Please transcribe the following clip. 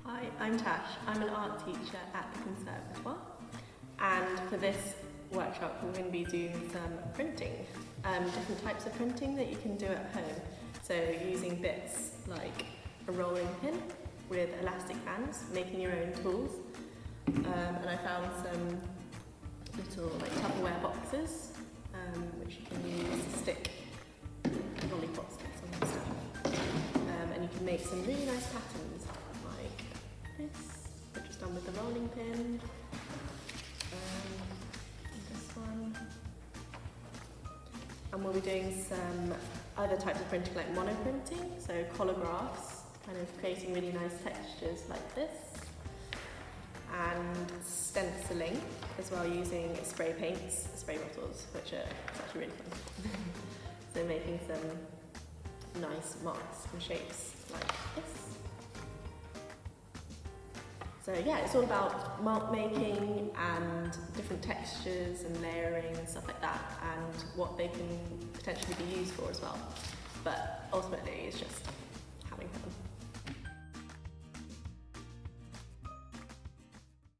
Hi, I'm Tash. I'm an art teacher at the Conservatoire, and for this workshop we're going to be doing some printing, different types of printing that you can do at home. So using bits like a rolling pin with elastic bands, making your own tools, and I found some little Tupperware boxes which you can use to stick lollipops on and stuff, and you can make some really nice patterns like this, which is done with the rolling pin, and this one, and we'll be doing some other types of printing like monoprinting, so collagraphs, kind of creating really nice textures like this, and stenciling as well, using spray paints, spray bottles, which are actually really fun. So making some nice marks and shapes like this. So yeah, it's all about mark making and different textures and layering and stuff like that, and what they can potentially be used for as well. But ultimately it's just